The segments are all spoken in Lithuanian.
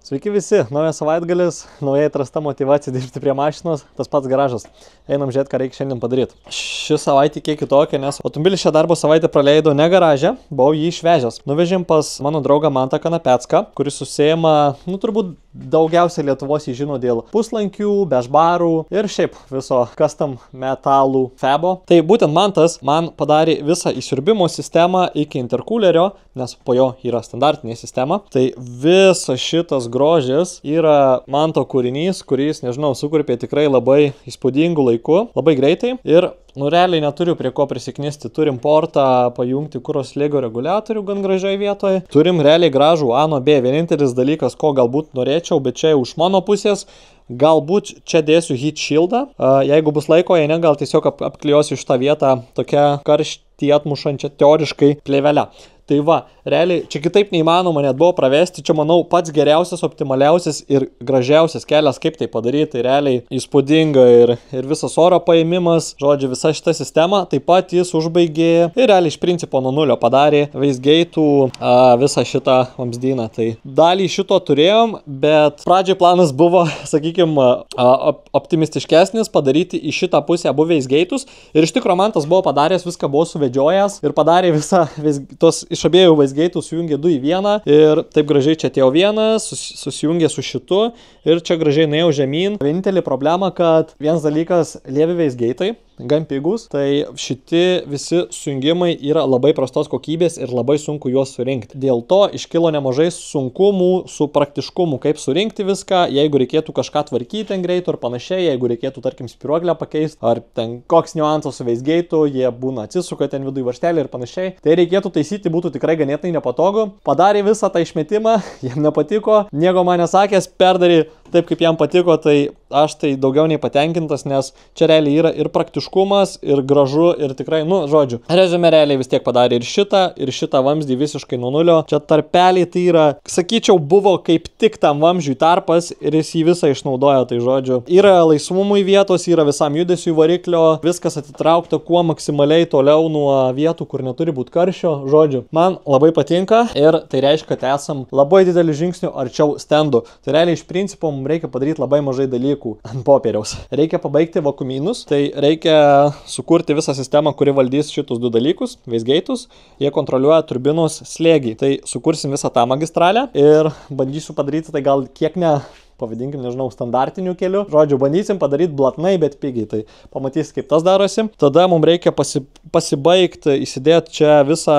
Sveiki visi, naujas savaitgalis, naujai atrasta motyvacija dirbti prie mašinos, tas pats garažas. Einam žiūrėti, ką reikia šiandien padaryti. Ši savaitė kiek kitokia, nes automobilis šią darbo savaitę praleido ne garaže, buvau jį išvežęs. Nuvežėm pas mano draugą Mantą Kanapecką, kuris užsiima, turbūt daugiausiai Lietuvos jį žino dėl puslankių, bežbarų ir šiaip viso custom metalų febo. Tai būtent Mantas man padarė visą įsiurbimo sistemą iki intercoolerio, nes po jo yra standartinė sistema. Tai visas šitas grožis yra Manto kūrinys, kuris, nežinau, sukurpė tikrai labai įspūdingų laikų, labai greitai ir realiai neturiu prie ko prisiknisti. Turim portą pajungti kuro slėgio reguliatorių gan gražiai vietoje. Turim realiai gražų A nuo B. Vienintelis dalykas, ko galbūt norėčiau, bet čia už mano pusės, galbūt čia dėsiu heat shieldą. Jeigu bus laiko, jei ne, gal tiesiog apklijuosiu šitą vietą tokia karštį atmušančia teoriškai plėvelę. Tai va, realiai, čia kitaip neįmanoma net buvo pravesti, čia manau pats geriausias, optimaliausias ir gražiausias kelias, kaip tai padaryti, tai realiai įspūdinga ir visas oro paėmimas, žodžiu, visa šita sistema, taip pat jis užbaigė ir realiai iš principo nuo nulio padarė Wastegate'ų visą šitą vamzdyną. Tai dalį šito turėjom, bet pradžiai planas buvo, sakykime, optimistiškesnis, padaryti į šitą pusę abu Wastegate'us ir iš tikrųjų man tas buvo padaręs, viską buvo suvedžiojęs ir padarė visą tos iš abiejų Wastegate'ų sujungė 2 į 1 ir taip gražiai čia atėjo vienas, susijungė su šitu ir čia gražiai nuėjau žemyn. Vienintelė problema, kad vienas dalykas lievi Wastegate'ai, gan pigus, tai šiti visi sujungimai yra labai prastos kokybės ir labai sunku juos surinkti. Dėl to iškilo nemažai sunkumų su praktiškumu, kaip surinkti viską, jeigu reikėtų kažką tvarkyti ant greito ir panašiai, jeigu reikėtų, tarkim, spiruoklę pakeisti, ar ten koks niuansas su Wastegate'u, jie būna atsisuka ten viduje varžtelį ir panašiai. Tai reikėtų taisyti, būtų tikrai ganėtinai nepatogu. Padarė visą tą išmetimą, jam nepatiko, nieko man nesakęs, perdarė taip, kaip jam patiko, tai aš tai daugiau nei patenkintas, nes čia realiai yra ir praktiškumas, ir gražu, ir tikrai, žodžiu. Rezume realiai vis tiek padarė ir šitą vamzdį visiškai nuo nulio. Čia tarpeliai tai yra, sakyčiau, buvo kaip tik tam vamzdžiui tarpas ir jis jį visą išnaudojo, tai žodžiu. Yra laisvumui vietos, yra visam judesiui variklio, viskas atitraukta kuo maksimaliai toliau nuo vietų, kur neturi būti karščio, žodžiu. Man labai patinka ir tai reiškia, kad esam labai didelių žingsnių arčiau stendų. Tai realiai iš principo mums reikia padaryti labai mažai dalykų ant popieriaus. Reikia pabaigti vakuumynus, tai reikia sukurti visą sistemą, kuri valdys šitus 2 dalykus, Wastegate'us. Jie kontroliuoja turbinos slėgį. Tai sukursim visą tą magistralę ir bandysiu padaryti tai gal kiek ne, pavadinkim, nežinau, standartiniu keliu. Žodžiu, bandysim padaryti blatnai, bet pigiai. Tai pamatys, kaip tas darosi. Tada mums reikia pasibaigti, įsidėti čia visą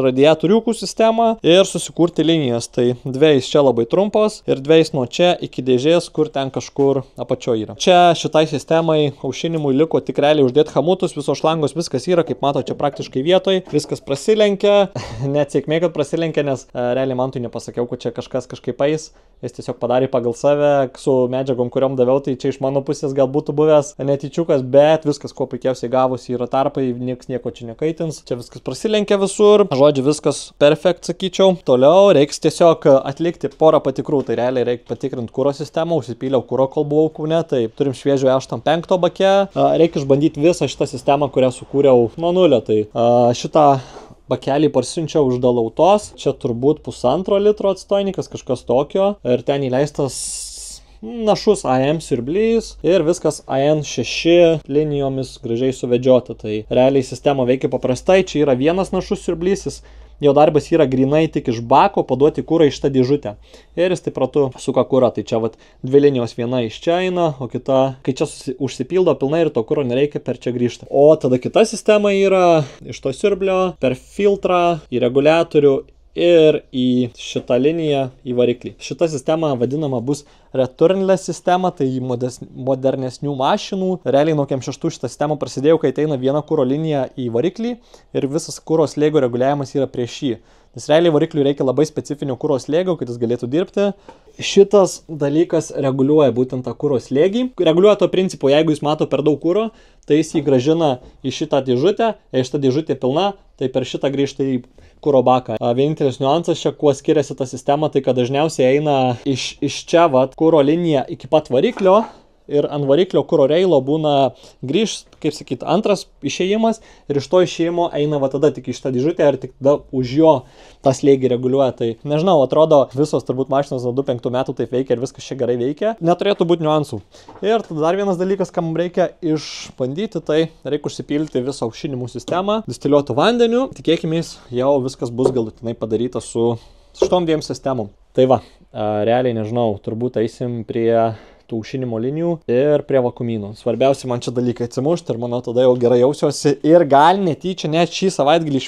radiatoriukų sistemą ir susikurti linijas. Tai 2 čia labai trumpos ir 2 nuo čia iki dėžės, kur ten kažkur apačioje yra. Čia šitai sistemai aušinimui liko tik realiai uždėti hamutus, visos šlangos, viskas yra, kaip mato, čia praktiškai vietoj. Viskas prasilenkia, net sėkmė, kad prasilenkia, nes realiai Mantui nepasakiau, kad čia kažkas kažkaip eis. Jis tiesiog padarė pagal save, su medžiagom, kuriom daviau, tai čia iš mano pusės gal būtų buvęs netyčiukas, bet viskas kuo puikiausiai gavosi, yra tarpai, nieks nieko čia nekaitins. Čia viskas prasilenkia visur, žodžiu, viskas perfekt, sakyčiau. Toliau reiks tiesiog atlikti porą patikrų, tai realiai reikia patikrinti kuro sistemą, užsipyliau kuro, kol buvau Kaune, tai turim šviežio E85 bake, reikia išbandyti visą šitą sistemą, kurią sukūriau nuo nulio, tai šitą bakelį parsiunčiau už Dalautos, čia turbūt 1,5 litro atstojnikas, kažkas tokio, ir ten įleistas našus AM siurblys ir viskas AN6 linijomis gražiai suvedžiota. Tai realiai sistema veikia paprastai, čia yra vienas našus siurblys, jo darbas yra grinai tik iš bako paduoti kurą iš tą dėžutę. Ir jis taip ratu suka kurą. Tai čia 2 linijos, viena iš čia eina, o kita, kai čia užsipildo pilnai ir to kuro nereikia, per čia grįžta. O tada kita sistema yra iš to siurblio per filtrą į reguliatorių ir į šitą liniją į variklį. Šita sistema vadinama bus returnless sistema, tai modernesnių mašinų. Realiai nuo KM6 šitą sistemą prasidėjo, kai ateina viena kuro linija į variklį ir visas kuro slėgio reguliavimas yra prieš jį. Nes realiai varikliui reikia labai specifinio kuro slėgio, kad jis galėtų dirbti. Šitas dalykas reguliuoja būtent tą kuro slėgį. Reguliuoja to principu, jeigu jis mato per daug kuro, tai jis jį gražina į šitą dėžutę, jei šitą dėžutė pilna, tai per šitą grįžta į kuro baką. Vienintelis niuansas čia, kuo skiriasi ta sistema, tai kad dažniausiai eina iš čia kuro linija iki pat variklio, ir ant variklio kuro reilo būna grįž, kaip sakyt, antras išėjimas ir iš to išėjimo eina va tada tik į šitą dėžutę ir tik tada už jo tą slėgį reguliuoja. Tai nežinau, atrodo visos turbūt mašinos nuo 2005 metų taip veikia ir viskas čia gerai veikia. Neturėtų būti niuansų. Ir tada dar vienas dalykas, ką mums reikia išbandyti, tai reikia užsipilti visą aušinimų sistemą distiliuotų vandeniu. Tikėkimės, jau viskas bus galutinai padaryta su šitom dviem sistemom. Tai va, realiai nežinau, turbūt eisim prie tų aušinimo linijų ir prie vakumynų. Svarbiausia man čia dalykai atsimušti ir manau tada jau gerai jausiuosi ir gal netyčia net šį savaitgalį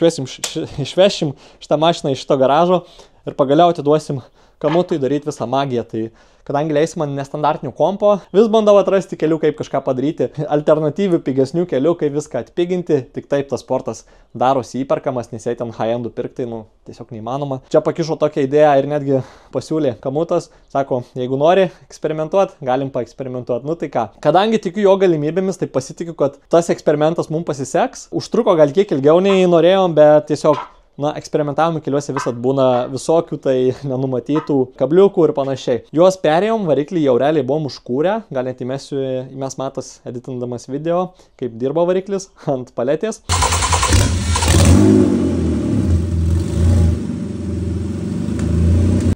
išvešim šitą mašiną iš šito garažo ir pagaliau atiduosim Kamutui daryti visą magiją. Tai kadangi leis man nestandartinių kompo, vis bandau atrasti kelių, kaip kažką padaryti, alternatyvių pigesnių kelių, kaip viską atpiginti, tik taip tas sportas darosi įperkamas, nes jei ten high-endų pirkti, tiesiog neįmanoma. Čia pakišo tokią idėją ir netgi pasiūlė Kamutas, sako, jeigu nori eksperimentuoti, galim paeksperimentuoti. Tai ką, kadangi tikiu jo galimybėmis, tai pasitikiu, kad tas eksperimentas mums pasiseks. Užtruko gal kiek ilgiau nei norėjom, bet tiesiog eksperimentavimo keliuose visat būna visokių tai nenumatytų kabliukų ir panašiai. Juos perėjom, variklį jau realiai buvom užkūrę, gal net įmes matas editindamas video, kaip dirbo variklis ant paletės.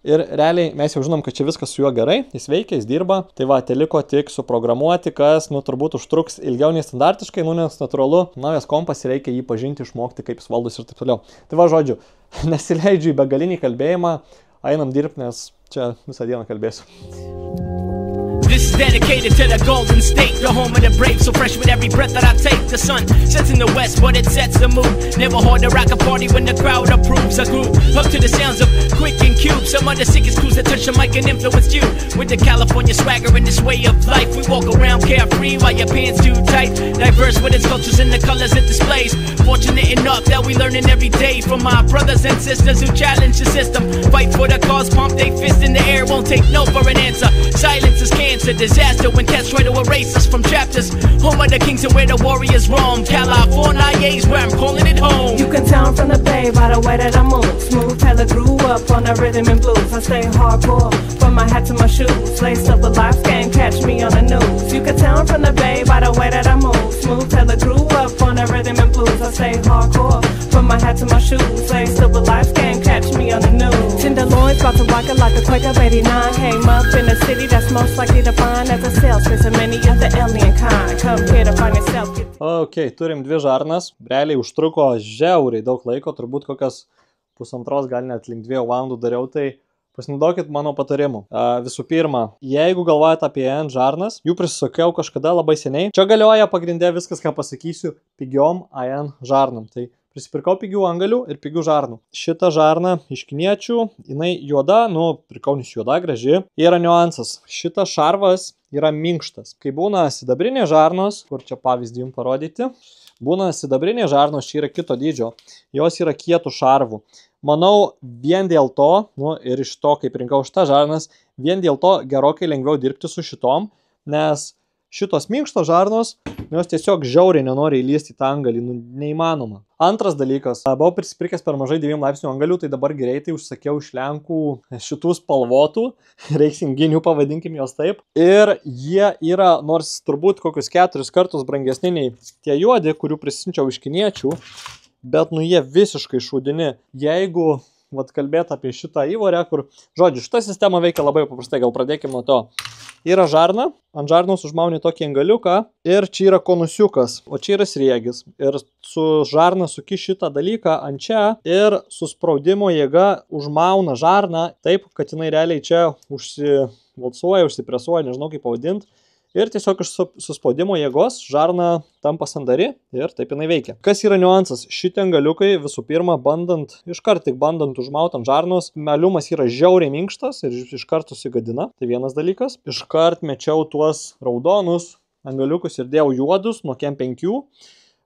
Ir realiai mes jau žinom, kad čia viskas su juo gerai, jis veikia, jis dirba. Tai va, teliko tik suprogramuoti, kas, turbūt užtruks ilgiau nei standartiškai, nes natūralu, naujas kompas reikia jį pažinti, išmokti, kaip jis valdosi ir taip toliau. Tai va, žodžiu, nesileidžiu į begalinį kalbėjimą, einam dirbti, nes čia visą dieną kalbėsiu. This is dedicated to the Golden State, the home of the brave, so fresh with every breath that I take. The sun sets in the west, but it sets the mood. Never hard to rock a party when the crowd approves. I grew up to the sounds of Quick and Cube, some of the sickest crews that touch the mic and influenced you. With the California swagger and this way of life, we walk around carefree while your pants too tight. Diverse with its cultures and the colors it displays. Fortunate enough that we learning every day from my brothers and sisters who challenge the system. Fight for the cause, pump they fist in the air, won't take no for an answer. Silence is cancer. Disaster when cats try to erase us from chapters. Home of the kings and where the warriors roam. California is where I'm calling it home. You can tell from the bay by the way that I move. Smooth Taylor grew up on the rhythm and blues. I stay hardcore from my hat to my shoes. Laced up with life game, catch me on the news. You can tell from the bay by the way that I move. Smooth Taylor grew up on the rhythm and blues. I stay hardcore from my hat to my shoes. Laced up with life game, catch me on the news. Tenderloins about to rock it like a Quaker 89. Came up in a city that's most likely to find as a salesperson many of the alien kind. Come here to find yourself. Ok, turim dvi žarnas. Realiai užtruko žiauriai daug laiko, turbūt kokias pusantros, gal net link 2 valandų dariau, tai pasinaudokit mano patarimu. Visų pirma, jeigu galvojate apie AN žarnas, jų prisisakiau kažkada labai seniai. Čia galioja pagrindė viskas, ką pasakysiu, pigiom AN žarnam. Tai prisipirkau pigių angalių ir pigių žarnų. Šitą žarną iš kiniečių, jinai juoda, pirkau nes juoda, graži. Yra niuansas. Šitas šarvas yra minkštas. Kai būna sidabrinė žarnos, kur čia pavyzdį jums parodyti, būna sidabrinė žarnos, čia yra kito dydžio. Jos yra kietų šarvų. Manau, vien dėl to, ir iš to, kaip rinkau šitą žarnas, vien dėl to gerokai lengviau dirbti su šitom, nes šitos minkštos žarnos, jos tiesiog žiauriai nenori įlysti į tą angalį, neįmanoma. Antras dalykas, buvau prisipirkęs per mažai 2 laipsnių angalių, tai dabar greitai užsakiau iš Lenkų šitų spalvotų, reisinginių, pavadinkim jos taip. Ir jie yra, nors turbūt kokius 4 kartus brangesni nei tie juodi, kurių prisiunčiau iš kiniečių, bet jie visiškai šūdini. Jeigu kalbėt apie šitą įvorę, kur, žodžiu, šita sistema veikia labai paprastai, gal pradėkim nuo to. Yra žarna, ant žarnos užmauni tokį angaliuką ir čia yra konusiukas, o čia yra sriegis. Ir su žarna suki šitą dalyką ant čia ir su spraudimo jėga užmauna žarną taip, kad jinai realiai čia užsivalsuoja, užsipresuoja, nežinau kaip pavadinti. Ir tiesiog iš suspaudimo jėgos žarna tampa sandari ir taip jinai veikia. Kas yra niuansas? Šitie angaliukai visų pirma iškart tik bandant užmauti ant žarnos, meliumas yra žiauriai minkštas ir iškart susigadina. Tai vienas dalykas. Iškart mečiau tuos raudonus angaliukus ir dėjau juodus nuo kem 5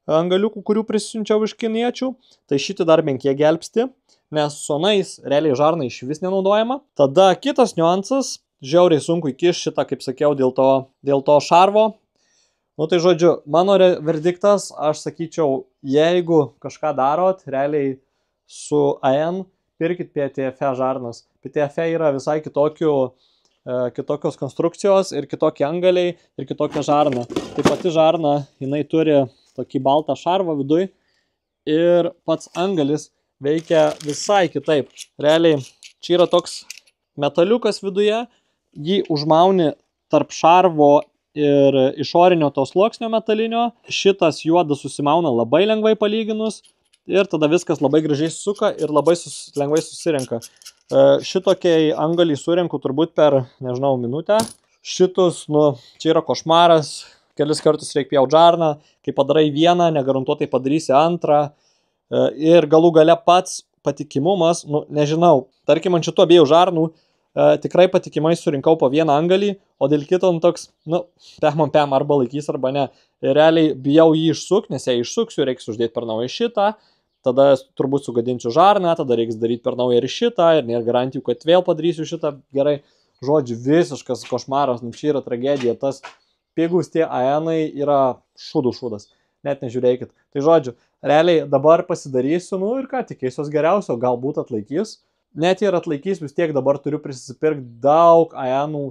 angaliukų, kurių prisiunčiau iš kiniečių. Tai šitį dar bent kiek gelbsti, nes sonais realiai žarna iš vis nenaudojama. Tada kitas niuansas. Žiauriai sunku įkišti šitą, kaip sakiau, dėl to šarvo. Tai žodžiu, mano verdiktas, aš sakyčiau, jeigu kažką darot, realiai su AN, pirkit PTFE žarnas. PTFE yra visai kitokių kitokios konstrukcijos ir kitokie angaliai ir kitokia žarna. Tai pati žarna, jinai turi tokį baltą šarvą viduj ir pats angalis veikia visai kitaip. Realiai, čia yra toks metaliukas viduje, jį užmauni tarp šarvo ir išorinio to sluoksnio metalinio. Šitas juodas susimauna labai lengvai palyginus ir tada viskas labai gražiai susuka ir labai lengvai susirenka. Šitokiai angalį surenku turbūt per, nežinau, minutę. Šitus, čia yra košmaras, kelis kartus reikia pjaut žarną, kai padarai vieną, negarantuotai padarysi antrą. Ir galų gale pats patikimumas, nežinau, tarkim ant šitų abiejų žarnų tikrai patikimai surinkau po vieną angalį, o dėl kito toks, pem arba laikys arba ne. Ir realiai bijau jį išsuk, nes jei išsuksiu, reiks uždėti per naują šitą. Tada turbūt sugadinčiau žarną, tada reiks daryti per naują ir šitą, ir nėra garantijų, kad vėl padarysiu šitą gerai. Žodžiu, visiškas košmaras, čia yra tragedija, tas pigus tie AN-ai yra šūdas, net nežiūrėkit. Tai žodžiu, realiai dabar pasidarysiu, ir ką, tikėsiuos geriausio, galbūt atlaikys. Net ir atlaikys, vis tiek dabar turiu prisipirkti daug AN-ų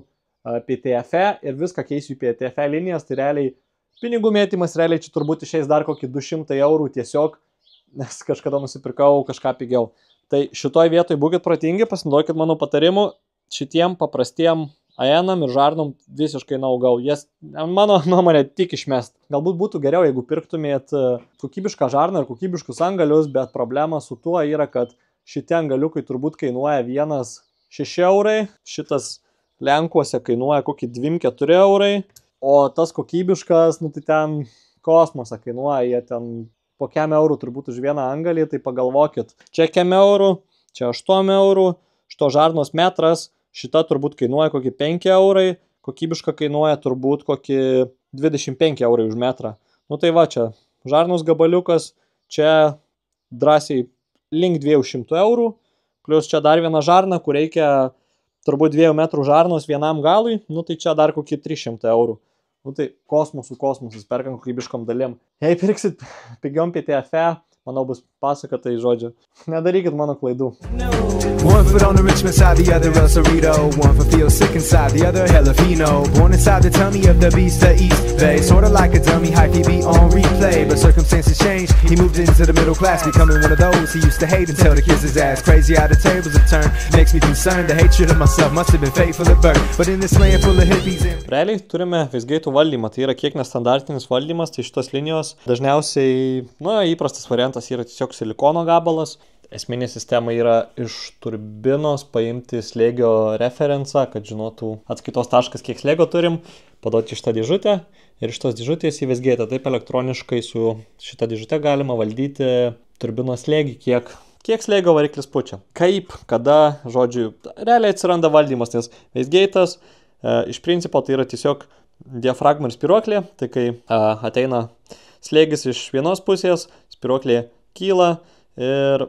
PTF ir viską keisiu į PTF linijas, tai realiai pinigų mėtymas, realiai čia turbūt išeis dar kokį 200 eurų tiesiog, nes kažkada nusipirkau kažką pigiau. Tai šitoj vietoj būkit protingi, pasinaudokit mano patarimu, šitiem paprastiem AN-am ir žarnom visiškai naugau. Jas, mano nuomonė, tik išmest. Galbūt būtų geriau, jeigu pirktumėt kokybišką žarną ir kokybiškus angalius, bet problema su tuo yra, kad šitie angaliukai turbūt kainuoja 1,6 eurai, šitas Lenkuose kainuoja kokį 2-4 eurai, o tas kokybiškas, tai ten kosmosą kainuoja, jie ten po kem eurų turbūt už vieną angalį, tai pagalvokit, čia kem eurų, čia 8 eurų, šito žarnos metras, šita turbūt kainuoja kokį 5 eurai, kokybiška kainuoja turbūt kokį 25 eurai už metrą. Tai va, čia žarnos gabaliukas, čia drąsiai link 200 eurų, plus čia dar viena žarna, kur reikia turbūt 2 metrų žarnos vienam galui, tai čia dar kokį 300 eurų. Tai kosmosas, perkam kokybiškom dalim. Jei pirksit pigiom PTF, manau bus pasaka, tai žodžiu, nedarykit mano klaidų. One foot on the Richmond side, the other El Cerrito. One foot feels sick inside, the other hella fino. Born inside the tummy of the beast, the East Bay. Sorta like a dummy, hyphy beat on replay. But circumstances changed, he moved into the middle class, becoming one of those he used to hate until the kiss his ass. Crazy how the tables have turned, makes me concerned. The hatred of myself must have been fateful at birth. But in this land full of hippies and... Realiai turime Wastegate'ų valdymą, tai yra kiek nestandartinis valdymas, tai šitos linijos dažniausiai, įprastas variantas yra tiesiog silikono gabalas. Esminė sistema yra iš turbinos paimti slėgio referencą, kad žinotų atskaitos taškas, kiek slėgio turim, paduoti šitą dėžutę ir iš tos dėžutės į Wastegate'ą. Taip elektroniškai su šitą dėžutę galima valdyti turbinos slėgį, kiek slėgio variklis pučia. Kaip, kada, žodžiu, realiai atsiranda valdymas, nes Wastegate'as iš principo tai yra tiesiog diafragma ir spiruoklė, tai kai ateina slėgis iš vienos pusės, spiruoklė kyla, ir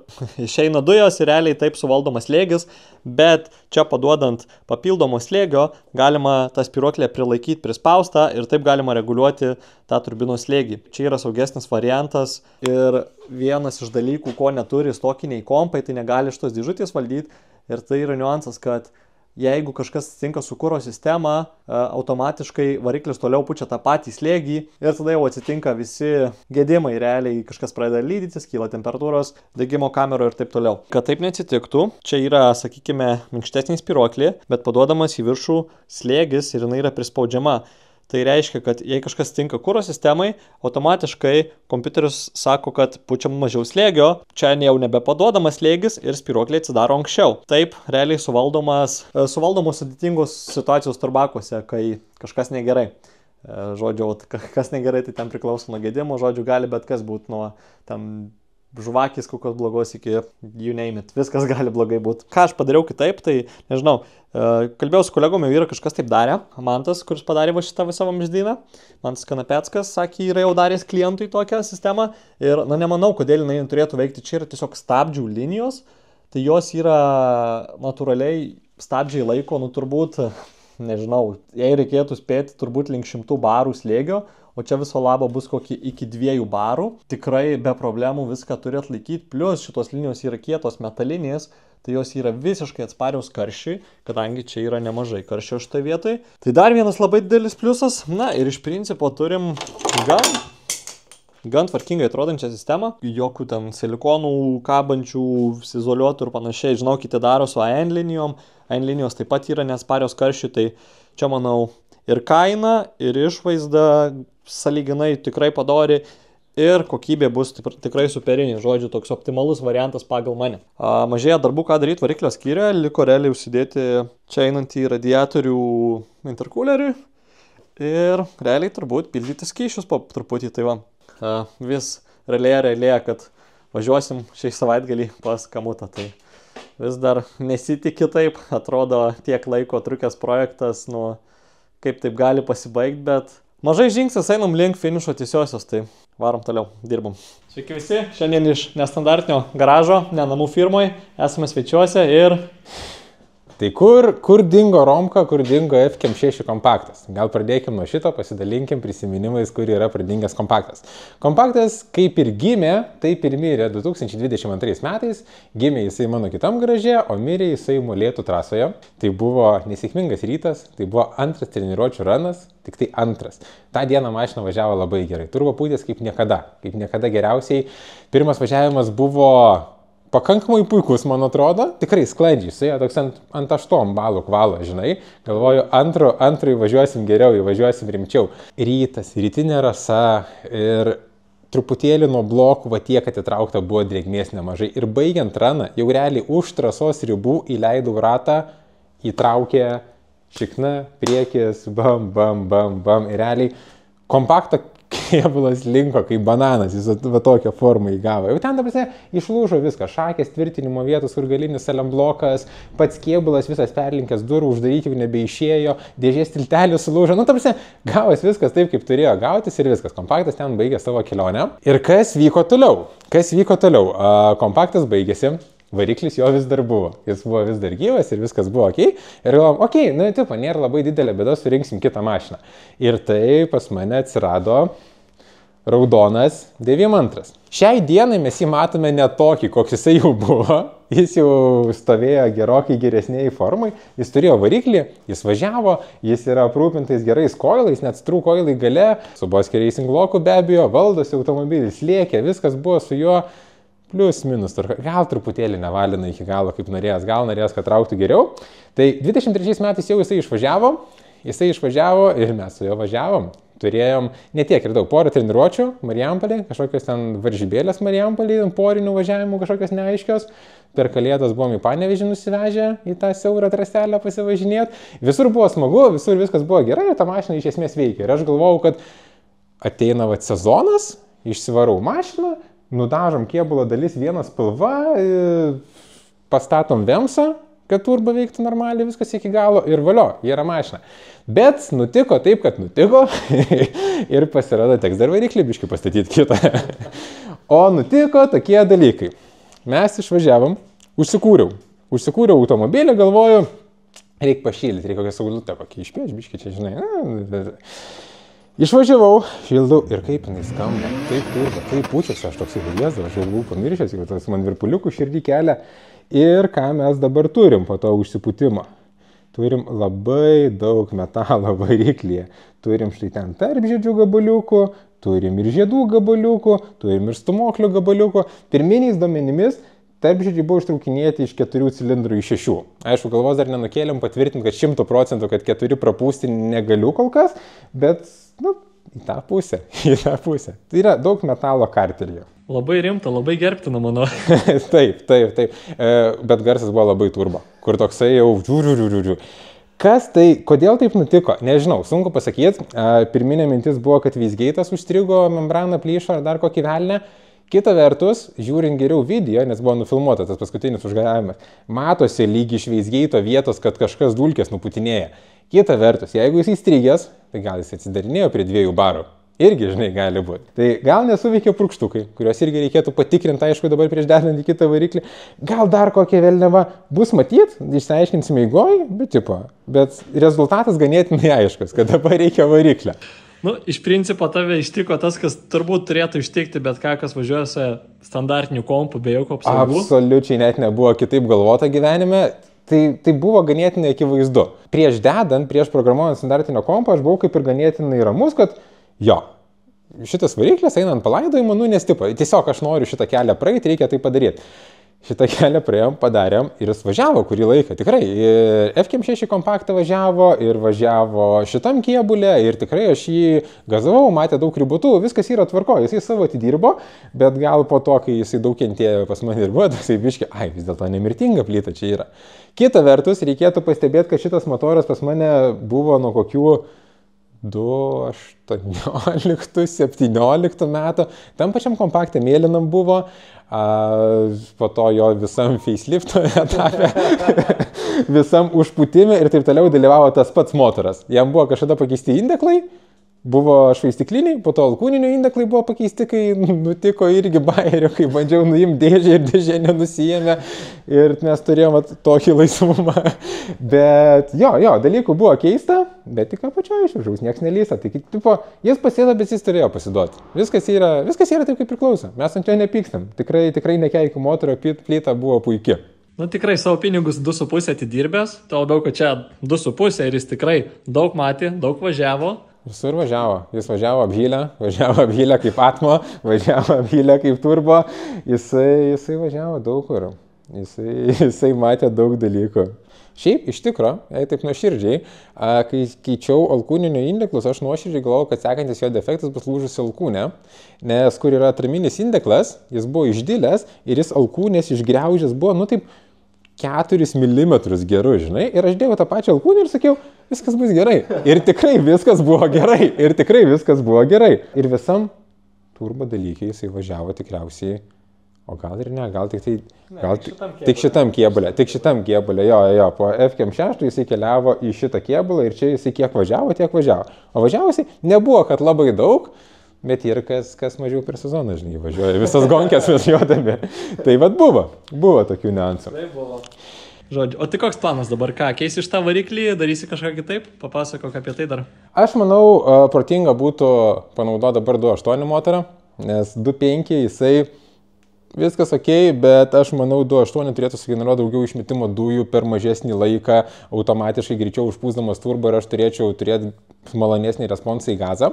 išeina dujos ir realiai taip suvaldomas slėgis, bet čia paduodant papildomo slėgio galima tą spiruoklę prilaikyti prispaustą ir taip galima reguliuoti tą turbinos slėgį. Čia yra saugesnis variantas ir vienas iš dalykų, ko neturi stokiniai kompai, tai negali šitos dėžutės valdyti ir tai yra niuansas, kad jeigu kažkas atsitinka su kuro sistema, automatiškai variklis toliau pučia tą patį slėgį ir tada jau atsitinka visi gedimai, realiai kažkas pradeda lydytis, kyla temperatūros, degimo kameroje ir taip toliau. Kad taip neatsitiktų, čia yra, sakykime, minkštesnė spiruoklė, bet paduodamas į viršų slėgis ir jinai yra prispaudžiama. Tai reiškia, kad jei kažkas tinka kuro sistemai, automatiškai kompiuteris sako, kad pučiam mažiau slėgio, čia jau nebepaduodamas slėgis ir spiruoklė atsidaro anksčiau. Taip, realiai suvaldomos sudėtingos situacijos turbakuose, kai kažkas negerai. Žodžiu, kas negerai, tai ten priklauso nuo gedimo, žodžiu, gali bet kas būti nuo tam žuvakis kokios blogos iki you name it, viskas gali blogai būti. Ką aš padariau kitaip, tai nežinau, kalbėjau su kolegom, jau yra kažkas taip darė, Mantas, kuris padarė va šitą savo miždyną, Mantas Kanapeckas, sakė, yra jau daręs klientui tokią sistemą ir, nemanau, kodėl jinai turėtų veikti, čia yra tiesiog stabdžių linijos, tai jos yra natūraliai stabdžiai laiko, turbūt, nežinau, jei reikėtų spėti, turbūt link 100 barų slėgio, o čia viso labo bus kokį iki 2 barų. Tikrai be problemų viską turi atlaikyti, plus šitos linijos yra kietos metalinės, tai jos yra visiškai atsparios karščiui, kadangi čia yra nemažai karščio šitoje vietoje. Tai dar vienas labai didelis pliusas, na ir iš principo turim gan tvarkingai atrodančią sistemą, jokių ten silikonų, kabančių, izoliuotų ir panašiai, žinau, kiti daro su AN linijom, AN linijos taip pat yra nesparios karščiui, tai čia manau ir kaina, ir išvaizda sąlyginai tikrai padori, ir kokybė bus tikrai superinė, žodžiu, toks optimalus variantas pagal mane. Mažėja darbų, ką daryti variklio skyriuje, liko realiai užsidėti čia einantį radiatorių interkulerį ir realiai turbūt pildyti skysčius po truputį, tai va. Vis realiai, kad važiuosim šį savaitgalį pas Kamutą, tai vis dar nesitiki taip, atrodo tiek laiko trukęs projektas, nu, kaip taip gali pasibaigti, bet mažai žingsnis einam link finišo tiesiosios, tai varom toliau, dirbam. Sveiki visi, šiandien iš nestandartinio garažo, ne namų firmoje, esame svečiuose ir... Tai kur dingo Romka, kur dingo F6 kompaktas? Gal pradėkim nuo šito, pasidalinkim prisiminimais, kur yra pradingęs kompaktas. Kompaktas kaip ir gimė, taip ir mirė 2022 metais. Gimė jisai mano kitam garaže, o mirė jisai Molėtų trasoje. Tai buvo nesėkmingas rytas, tai buvo antras treniruočių ranas, tik tai antras. Ta diena mašina važiavo labai gerai. Turbopūtės kaip niekada geriausiai. Pirmas važiavimas buvo pakankamai puikus, man atrodo, tikrai sklandžiai, su jo toks ant 8 balų kvalą, žinai, galvoju, antrui važiuosim geriau, važiuosim rimčiau. Rytas, rytinė rasa ir truputėlį nuo blokų, va tiek atitraukta buvo drėgmės nemažai. Ir baigiant raną, jau realiai už trasos ribų įleidau ratą, įtraukė šikna, priekis, bam, ir realiai kompaktą kėbulas linko kaip bananas, jis va tokią formą įgavo. Jau ten, dabar, išlūžo viską, šakės, tvirtinimo vietos, kur galinis saliamblokas, pats kėbulas visas perlinkęs, durų uždaryti jau nebeišėjo, dėžės tiltelis sulūžo. Nu, dabar, gavos viskas taip, kaip turėjo gautis ir viskas. Kompaktas ten baigė savo kelionę. Ir kas vyko toliau? Kompaktas baigėsi. Variklis jo vis dar buvo, jis buvo vis dar gyvas ir viskas buvo ok. Ir galvom, ok, nu, tipo, nėra labai didelė bėda, surinksim kitą mašiną. Ir tai pas mane atsirado raudonas 92. Šiai dienai mes jį matome ne tokį, koks jisai jau buvo. Jis jau stovėjo gerokai geresniai formai, jis turėjo variklį, jis važiavo, jis yra aprūpintais gerais koilais, net strų koilai gale, su Boske Racing Locku be abejo, valdosi automobilis, lėkė, viskas buvo su juo. Plius, minus, gal truputėlį nevalina iki galo, kaip norėjęs, gal norėjęs, kad trauktų geriau. Tai 23 metais jau jisai išvažiavo ir mes su juo važiavom. Turėjom ne tiek ir daug, porą treniruočių Marijampolėj, kažkokios ten varžybėlės Marijampolėj, porinių važiavimų kažkokios neaiškios. Per Kalėdas buvom į Panevėžį nusivežę į tą siaurą traselę pasivažinėti. Visur buvo smagu, visur viskas buvo gerai ir ta mašina iš esmės veikia. Ir aš galvojau, kad ateina sezonas, išsivarau mašiną, nudažom kėbulo dalis vieną spalvą, pastatom Vemsą, kad turba veiktų normaliai, viskas iki galo ir valio, yra mašina. Bet nutiko taip, kad nutiko ir pasirodo teks dar variklį biškį pastatyti kitą. O nutiko tokie dalykai. Mes išvažiavom, užsikūriau automobilį, galvoju, reikia pašildyti, reikia kokią saulutę kokį išpieš, biškį čia, žinai. Išvažiavau, šildau ir kaip jinai skamba, taip turba, taip pučiasi, aš toks įvėzdu, aš jau buvau pamiršęs, jau tas man virpuliukų širdį kelia. Ir ką mes dabar turim po to užsipūtimo? Turim labai daug metalo variklyje. Turim štai ten tarpžiedžių gabaliukų, turim ir žiedų gabaliukų, turim ir stūmoklių gabaliukų. Pirminiais duomenimis tarpžiedžiai buvo ištraukinėti iš 4 cilindrų į 6. Aišku, galvos dar nenukėlėm patvirtinti, kad 100%, kad 4 prapūsti negaliu kol kas, bet, nu, į tą pusę. Tai yra daug metalo kartelyje. Labai rimta, labai gerbtina, manau. Taip. Bet garsas buvo labai turbo, kur toksai jau žiūriu. Kas tai, kodėl taip nutiko? Nežinau, sunku pasakyti. Pirminė mintis buvo, kad Weissgeitas užstrigo, membrana plyšo ar dar kokį velnę. Kita vertus, žiūrint geriau video, nes buvo nufilmuota tas paskutinis užgaravimas, matosi lyg iš Weissgeito vietos, kad kažkas dulkės nuputinėja. Kita vertus, jeigu jis įstrigęs, tai gal jis atsidarinėjo prie 2 barų. Irgi, žinai, gali būti. Tai gal nesuveikia purkštukai, kuriuos irgi reikėtų patikrinti, aišku, dabar prieš dedant į kitą variklį. Gal dar kokia vėliava bus matyt, išsiaiškinsime eigoj, bet rezultatas ganėtinai aiškus, kad dabar reikia variklę. Nu, iš principo tave ištiko tas, kas turbūt turėtų ištikti bet ką, kas važiuoja su standartiniu kompu be jokio apsaugų. Absoliučiai net nebuvo kitaip galvota gyvenime. Tai buvo ganėtinai akivaizdu. Prieš programuojant standartinio kompo, aš buvau kaip ir ganėtinai ramus, kad jo, šitas variklis eina ant palaidojimo, nes tiesiog aš noriu šitą kelią praeiti, reikia tai padaryti. Šitą kelią praėjom, padarėm ir jis važiavo kurį laiką, tikrai. F6 kompaktą važiavo ir važiavo šitam kėbulė ir tikrai aš jį gazavau, matė daug ribotų, viskas yra tvarko, jisai savo atidirbo, bet gal po to, kai jisai daug kentėjo pas mane ir buvo, tai biški, vis dėlto nemirtinga plyta čia yra. Kita vertus, reikėtų pastebėti, kad šitas motoras pas mane buvo nuo kokių 2018-2017 metų, tam pačiam kompaktė mėlynam buvo, po to jo visam facelifto etape, visam užpūtime ir taip toliau dalyvavo tas pats motoras. Jam buvo kažkada pakeisti indeklai, buvo švaistikliniai, po to alkūninių indeklai buvo pakeisti, kai nutiko irgi bajerio, kai bandžiau nuimti dėžę ir dėžė nenusijėmė ir mes turėjome tokį laisvumą. Bet jo, dalykų buvo keista, bet tik apačioje išvažiaus, nieks nelysa. Tai jis pasėdo, bet jis turėjo pasiduoti. Viskas yra taip, kaip priklauso. Mes ant jo nepykstam. Tikrai nekeikiu motorio, plyta buvo puikia. Nu tikrai savo pinigus 2,5 atidirbęs, to labiau, kad čia 2,5 ir jis tikrai daug matė, daug važiavo. Visur važiavo. Jis važiavo apgylę kaip Atmo, važiavo apgylę kaip Turbo. Jisai važiavo daug kur. Jisai matė daug dalykų. Šiaip, iš tikro, jei taip nuoširdžiai, kai keičiau alkūninio indeklus, aš nuoširdžiai galvojau, kad sekantis jo defektas bus lūžusi alkūnė, nes kur yra atraminis indeklas, jis buvo išdilęs ir jis alkūnės išgriaužęs buvo, 4 mm geru, žinai, ir aš dėjau tą pačią alkūnę ir sakiau, viskas bus gerai. Ir tikrai viskas buvo gerai. Ir visam turbo dalykiai jisai važiavo tikriausiai, o gal ir ne, gal tik šitam kėbulė, jo, po F6 jisai keliavo į šitą kėbulą ir čia jisai kiek važiavo, tiek važiavo. O važiavusiai nebuvo, kad labai daug, bet ir kas mažiau per sezoną, žinai, važiuoja, visas gonkės važiuodami. Tai buvo tokių niuansų. Tai buvo. Žodžiu, o tai koks planas dabar? Ką, keisi iš tą variklį, darysi kažką kitaip? Papasakok apie tai dar. Aš manau, protinga būtų panaudoti dabar 2.8 motorą, nes 2.5 jisai viskas ok, bet aš manau 2.8 turėtų sugeneruoti daugiau išmetimo dujų per mažesnį laiką, automatiškai greičiau užpūsdamas turbo ir aš turėčiau turėti malonesnį responsą į gazą.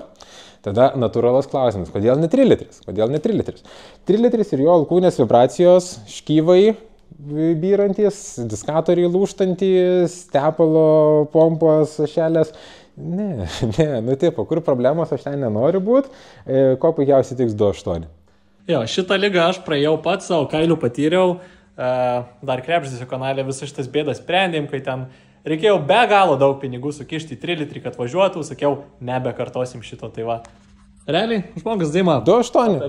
Tada natūralus klausimas, kodėl ne 3 litris? 3 litris ir jo alkūnės vibracijos, škyvai byrantis, diskatoriai lūžtantis, tepalo pompos šelės. Ne, kur problemos, aš ten nenoriu būti, ko puikiausiai tiks 2.8. Jo, šitą ligą aš praėjau pats, savo kailių patyriau, dar Krepšdėsio kanale visą šitas bėdas sprendėm, kai ten reikėjo be galo daug pinigų sukišti į 3 litrį, kad važiuotų, sakiau, nebekartosim šito, tai va. Realiai, žmogus Dima. 2.8,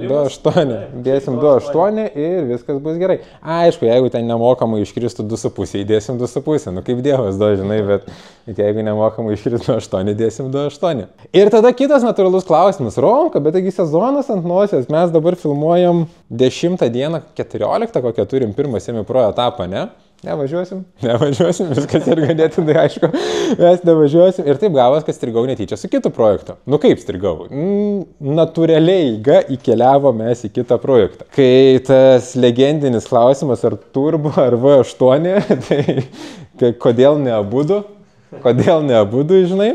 dėsim 2.8 ir viskas bus gerai. Aišku, jeigu ten nemokamai iškristų 2.5, dėsim 2.5, kaip Dievas dažnai, bet jeigu nemokamai iškristų 2.8, dėsim 2.8. Ir tada kitas natūralus klausimas, Romka, bet taigi sezonas ant nosies, mes dabar filmuojam 10 dieną, 14, kokią turim pirmą semi-pro etapą, ne? Nevažiuosim, viskas ir ganėtinai aišku, mes nevažiuosim. Ir taip gavos, kad strigau netyčia su kitu projektu. Nu kaip strigau? Natūraliai įkeliavo mes į kitą projektą. Kai tas legendinis klausimas, ar turbo, ar V8, tai kodėl ne abudu, žinai.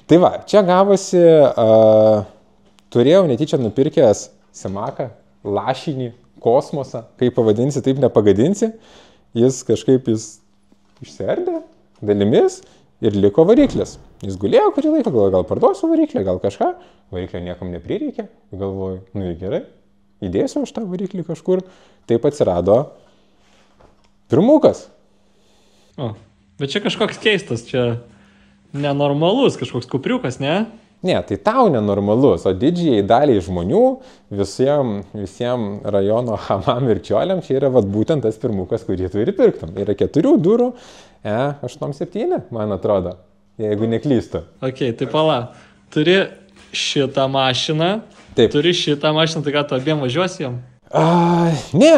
Tai va, čia gavosi, turėjau netyčia nupirkęs Simaką, lašinį, kosmosą, kaip pavadinsi, taip nepagadinsi. Jis išsiardė dalimis ir liko variklis. Jis gulėjo kurį laiką, galvoju, gal parduosiu variklį, gal kažką. Variklio niekam neprireikė. Galvoju, gerai, įdėsiu aš tą variklį kažkur. Taip atsirado pirmukas. O, bet čia kažkoks keistas, čia nenormalus, kažkoks kupriukas, ne? Ne, tai tau nenormalus, o didžiai daliai žmonių, visiems rajono hamam ir čioliam, čia yra būtent tas pirmukas, kurį turi pirktum. Yra 4 durų, 8-7, man atrodo, jeigu neklystu. Ok, tai pala, turi šitą mašiną. Taip. Turi šitą mašiną, tai ką tu abiem važiuosi jam? Ne,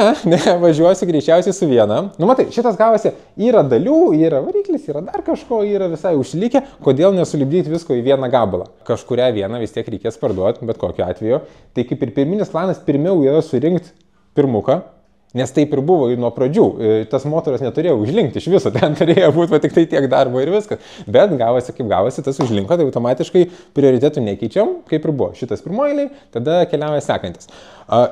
važiuosiu greičiausiai su viena. Nu, matai, šitas gavosi, yra dalių, yra variklis, yra dar kažko, yra visai užlikę, kodėl nesulibdyti visko į vieną gabalą. Kažkurią vieną vis tiek reikės parduoti, bet kokiu atveju. Tai kaip ir pirminis planas, pirmiau yra surinkti pirmuką, nes taip ir buvo nuo pradžių. Tas motoras neturėjo užlinkti iš viso, ten turėjo būti tik tai tiek darbo ir viskas. Bet gavosi kaip gavosi, tas užlinko, tai automatiškai prioritetų nekeičiam, kaip ir buvo. Šitas pirmoji, tada keliauja sekantis.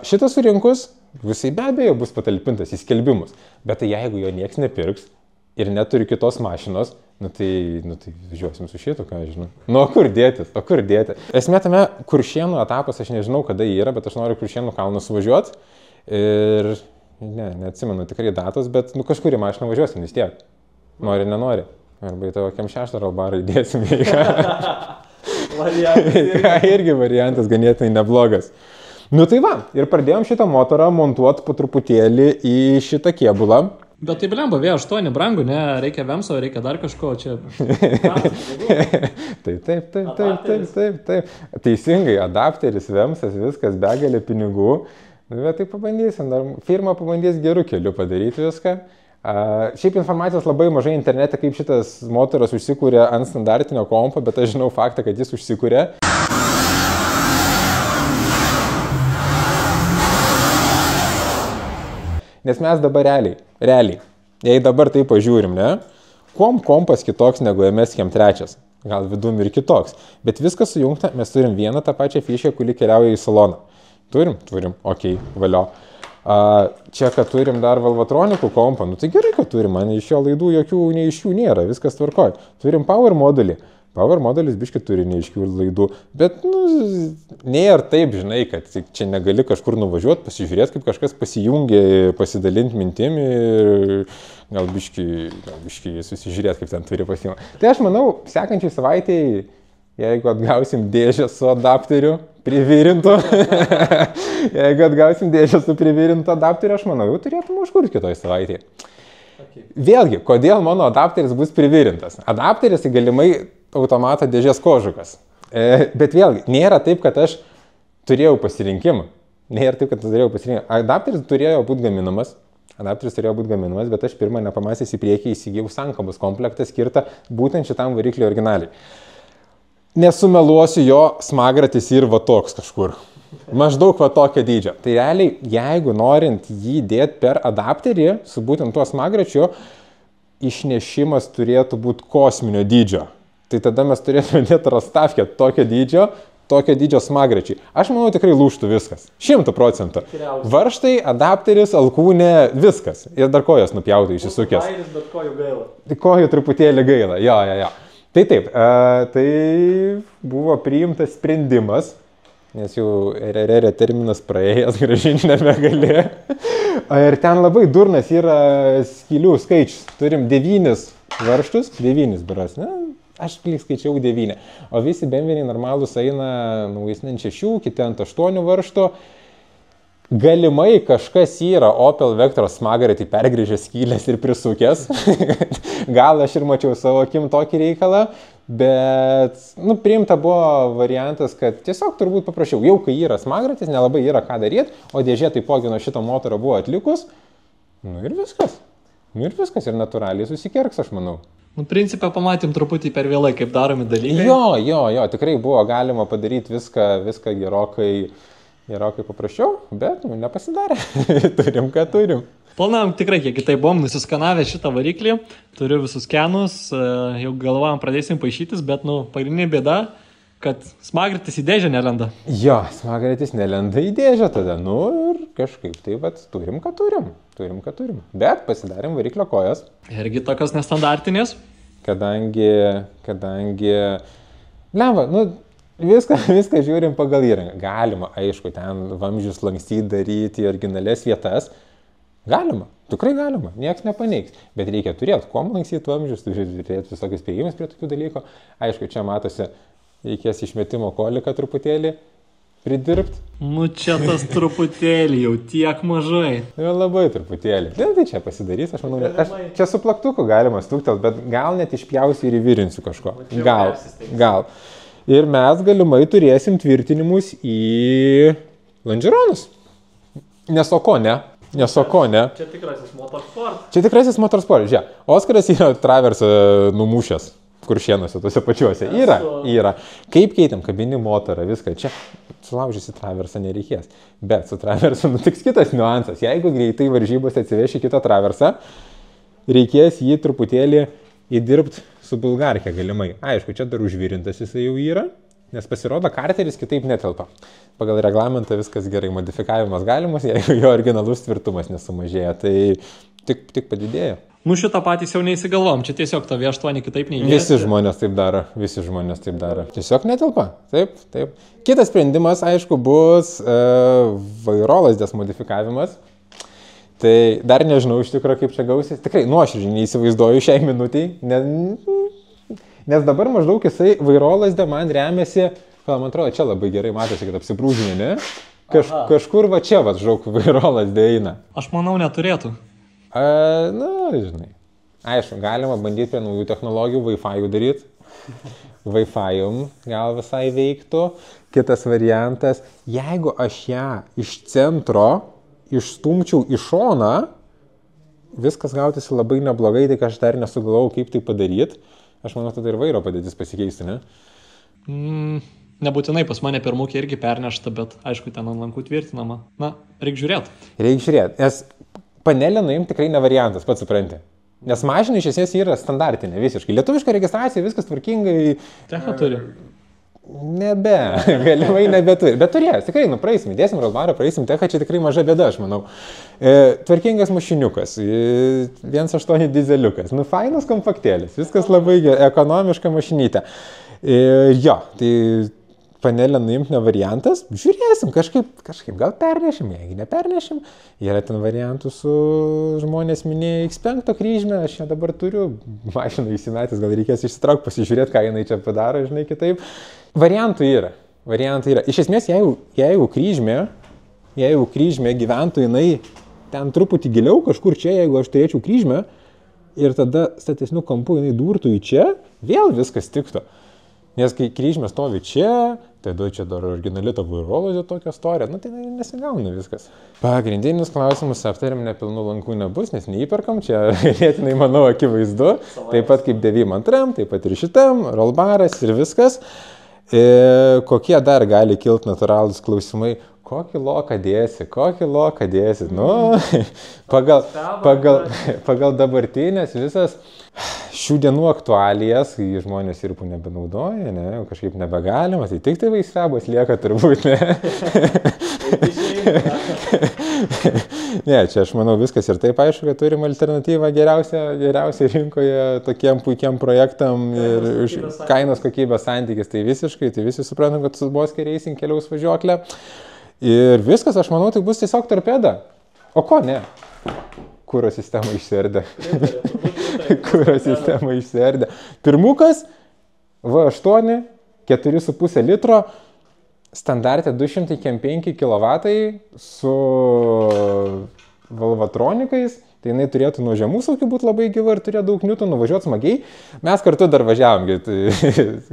Šitas surinkus, visai be abejo bus patalpintas į skelbimus. Bet tai jeigu jo nieks nepirks ir neturi kitos mašinos, tai važiuosim su šitu, ką žinau. Nu, o kur dėtis? Esmė tame, Kuršėnų etapas, aš nežinau, kada jį yra, bet aš noriu Kuršėnų kalną suvažiuoti. Ir neatsimenu tikrai datos, bet kažkurį mašiną važiuosim vis tiek. Nori, nenori. Arba į tavo Kem6 barą įdėsim. Irgi variantas ganėtinai neblogas. Nu tai va, ir pradėjom šitą motorą montuoti po truputėlį į šitą kėbulą. Bet tai blemba, V8 brangu, ne, reikia Vemso, reikia dar kažko čia. Taip. Teisingai, adapteris, Vemsas, viskas, begalė pinigų. Bet tai pabandysim, dar firma pabandys gerų kelių padaryti viską. Šiaip informacijos labai mažai internete, kaip šitas motoras užsikūrė ant standartinio kompo, bet aš žinau faktą, kad jis užsikūrė. Nes mes dabar realiai, jei dabar tai pažiūrim, ne, kuom kompas kitoks negu MS Kem3, gal vidum ir kitoks, bet viskas sujungta, mes turim vieną tą pačią fišę, kuri keliauja į saloną. Turim, okei, valio. Čia, kad turim dar Valvatronikų kompą, nu tai gerai, kad turim, man iš jo laidų jokių neiškių nėra, viskas tvarkoj. Turim Power modulį. Power modelis biški turi neiškių laidų, bet, nėra taip, žinai, kad čia negali kažkur nuvažiuoti, pasižiūrėti, kaip kažkas pasijungia, pasidalinti mintim ir gal biški susižiūrėti, kaip ten turi pasijungti. Tai aš manau, sekančiai savaitėje, jeigu atgausim dėžę su adapteriu privirintu, aš manau, jau turėtum užkurti kitoj savaitėje. Vėlgi, kodėl mano adapteris bus privirintas? Adapteris galimai automato dėžės kožukas. Bet vėlgi, nėra taip, kad aš turėjau pasirinkimą. Adapteris turėjo būti gaminamas, bet aš pirmą nepamąstęs į priekį įsigijau sankabos komplektą skirtą būtent šitam variklio originaliai. Nesumeluosiu, jo smagratis ir va toks kažkur. Maždaug va tokio dydžio. Tai realiai, jeigu norint jį dėti per adapterį, su būtent tuo smagračiu, išnešimas turėtų būti kosminio dydžio. Tai tada mes turėtume dėti rastavkę tokio dydžio smagračiai. Aš manau, tikrai lūžtų viskas. 100%. Varštai, adapteris, alkūnė, viskas. Ir dar kojas nupjautų išsisukęs. Bet kojų gaila. Kojų truputėlį gaila, jo. Tai taip, tai buvo priimtas sprendimas, nes jau RRR terminas praėjęs, grąžinti nebegali. Ir ten labai durnas yra skylių skaičius. Turim 9 varžtus, 9 biuras, ne? Aš skaičiau 9. O visi bemviniai normalūs eina naujesni ant 6, kiti ant 8 varžtų. Galimai kažkas yra Opel Vectra smagaratį pergrįžęs skylės ir prisukęs. Gal aš ir mačiau savo akim tokį reikalą, bet priimta buvo variantas, kad tiesiog turbūt paprašiau, jau kai yra smagaratis, nelabai yra ką daryti, o dėžė taipogi nuo šito motoro buvo atlikus. Ir viskas. Ir natūraliai susikerks, aš manau. Principą pamatėm truputį per vėlai, kaip daromi dalykai. Jo, tikrai buvo galima padaryti viską gerokai paprasčiau, bet nepasidarė. Turim, ką turim. Planavom tikrai, kiek kitaip buvom nusiskanavę šitą variklį, turiu visus skenus, jau galvojom pradėsim paišytis, bet pagrindinė bėda, kad smagaratis į dėžę nelenda. Jo, smagaratis nelenda į dėžę tada, ir kažkaip tai turim, ką turim. Bet pasidarėm variklio kojas. Irgi tokios nestandartinės. Kadangi, viską žiūrim pagal įrangą. Galima, aišku, ten vamzdžius lankstyti, daryti originalias vietas. Galima, tikrai galima, nieks nepaneigs. Bet reikia turėti, kuo lankstyti vamzdžius, turėti visokius prieimus prie tokių dalykų. Aišku, čia matosi, reikės išmetimo koliką truputėlį pridirbti. Čia tas truputėlį, jau tiek mažai. Labai truputėlį. Tai čia pasidarys, aš manau, čia su plaktuku galima stuktelt, bet gal net išpjausiu ir įvirinsiu kažko. Gal. ir mes galimai turėsim tvirtinimus į Longeronus. Nesoko, ne? Čia tikrasis motorsport. Čia tikrasis motorsport, žiūrėk. Oskaras yra traversą numušęs Kuršėnuose, tuose pačiuose. Yra. Kaip keitėm, kabini motorą, viską. Čia sulaužysi traversą nereikės. Bet su traversu nutiks kitas niuansas. Jeigu greitai varžybose atsiveši kitą traversą, reikės jį truputėlį įdirbti su bulgarke galimai. Aišku, čia dar užvirintas jisai jau yra, nes pasirodo, karteris kitaip netelpa. Pagal reglamentą viskas gerai, modifikavimas galimas, jeigu jo originalus tvirtumas nesumažėja, tai tik padidėjo. Nu šitą patys jau neįsigalvom, čia tiesiog to V8 kitaip neįdėsi. Visi žmonės taip daro. Tiesiog netelpa. Taip. Kitas sprendimas, aišku, bus vairolazdės modifikavimas. Tai dar nežinau iš tikrųjų, kaip čia gausis. Tikrai nuoširdžiai neįsivaizduoju šiai minutiai, nes dabar maždaug jisai vairolazdę man remiasi, man atrodo, čia labai gerai matosi, kad apsibrūžinė, ne? Kažkur va čia, žauk, vairolazdė eina. Aš manau, neturėtų. Žinai. Aišku, galima bandyti prie naujų technologijų, Wi-Fi daryti. Wi-Fi gal visai veiktų. Kitas variantas, jeigu aš ją iš centro išstumčiau į šoną, viskas gautųsi labai neblogai, tik aš dar nesugalvojau, kaip tai padaryti. Aš manau, tada ir vairo padėtis pasikeisti, ne? Nebūtinai pas mane pirmukė irgi pernešta, bet aišku, ten ant lankų tvirtinama. Na, reikia žiūrėti. Nes panelę nuimti tikrai ne variantas, pats supranti. Nes mašina iš esmės yra standartinė visiškai. Lietuviška registracija, viskas tvarkingai. Techą turi. Galimai nebeturi. Bet turės, tikrai, praeisim, dėsim Rolbarą, praeisim techą, čia tikrai maža bėda, aš manau. Tvarkingas mašiniukas, 1.8 dizeliukas, fainas kompaktėlis, viskas labai ekonomiška mašinytė. Jo, tai panelę nuimti ne variantas, žiūrėsim, kažkaip gal pernešim, jeigu nepernešim, yra ten variantų su žmonės minėjo X5 kryžmę, aš čia dabar turiu mašiną įsimetęs, gal reikės išsitraukti, pasižiūrėti, ką jinai čia padaro, žinai, kitaip. Variantų yra. Iš esmės, jeigu kryžmė gyventų jinai ten truputį giliau, kažkur čia, jeigu aš turėčiau kryžmę ir tada statesnių kampų jinai durtų į čia, vėl viskas tiktų. Nes kai kryžmė stovi čia, tada čia dar originali ta vairolazė tokia istorija, tai nesigauna viskas. Pagrindinius klausimus aptarėm, nepilnų lankų nebus, nes neįperkam, čia ganėtinai, manau, akivaizdu. Taip pat kaip 92, taip pat ir šitam, rollbaras ir viskas. Kokie dar gali kilti natūralūs klausimai? Kokį loką dėsi? Pagal dabartinės visas šių dienų aktualijas, kai žmonės irpų nebenaudoja, kažkaip nebegalima, tai tik tai vaisrebas lieka turbūt, ne? Ne, čia aš manau viskas ir taip aišku, kad turim alternatyvą geriausia rinkoje tokiem puikiam projektam ir kainos kokybės santykis, tai visi suprantam, kad su Boske Racing keliaus važiuoklė. Ir viskas, aš manau, tai bus tiesiog torpeda. O ko ne? Kuro sistema išsiardė. Pirmukas V8, 4,5 litro, standartė 205 kW su valvatronikais. Tai jinai turėtų nuo žemų saukių būti labai gyva ir turėjo daug niutonų, važiuoti smagiai. Mes kartu dar važiavom,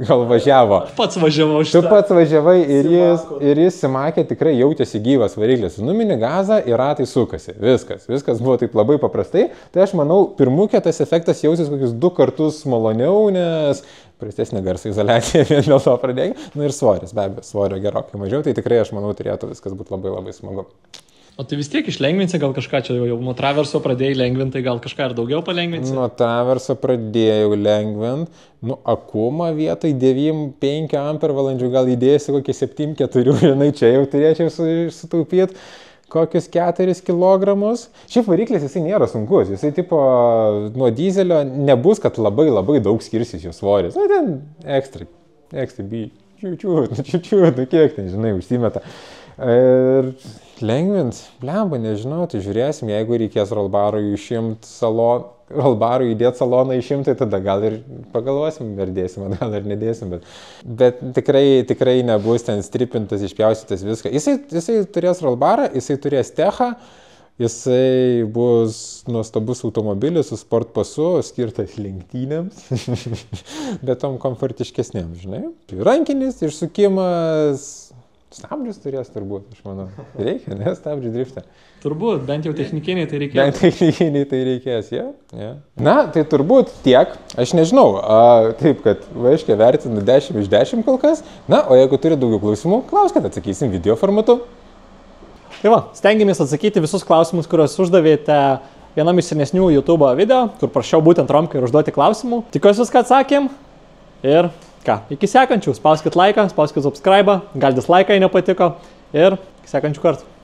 gal važiavo. Pats važiavau šitą. Tu pats važiavai ir jis simakė, tikrai jautėsi gyvas variklis. Numini gazą ir ratai sukasi. Viskas buvo taip labai paprastai. Tai aš manau, pirmukė tas efektas jausis kokius 2 kartus maloniau, nes prastesnė garso izoliacija vien dėl to pradėjo. Ir svoris, be abejo, svorio gerokai mažiau. Tai tikrai aš manau, turėtų viskas būti labai labai smagu. O tai vis tiek išlengvinsi, gal kažką čia jau nuo traverso pradėjai lengvinti, gal kažką ir daugiau palengvinsi? Nuo traverso pradėjau lengvinti, akumą vietoj 9,5 ampervalandžių gal įdėsi kokį 7,4, žinai, čia jau turėčiau sutaupyti kokius 4 kilogramus. Šiaip variklis jisai nėra sunkus, jisai tipo nuo dizelio nebus, kad labai daug skirsis jo svoris. Ten ekstra bij, čiūčiū, kiek ten, žinai, užsimeta. Ir lengvins, blemba, nežinau, tai žiūrėsim, jeigu reikės rollbarui įdėti saloną išimti, tada gal ir pagalvosim, ar dėsim, gal ir nedėsim, bet tikrai nebus ten stripintas, išpjaustytas viską. Jisai turės rollbarą, jisai turės techą Jisai bus nuostabus automobilis su sport pasu, skirtas lenktynėms, bet tom komfortiškesnėm, žinai. Rankinis, išsukimas, stabdžius turės turbūt, aš manau. Reikia, ne, stabdžių driftą. Turbūt, bent jau technikiniai tai reikės. Bent technikiniai tai reikės, ja. Na, tai turbūt tiek, aš nežinau, taip, kad vaiškiai vertinu 10 iš 10 kol kas. Na, o jeigu turi daugiau klausimų, klauskite, atsakysim video formatu. Tai va, stengiamės atsakyti visus klausimus, kuriuos uždavėte vienam iš senesnių YouTube video, kur prašiau būtent Romkai ir užduoti klausimų. Tikiuosi viską atsakėm. Ir ką, iki sekančių. Spauskit laiką, spauskit subscribe, gal dislike, jei nepatiko. Ir iki sekančių kartų.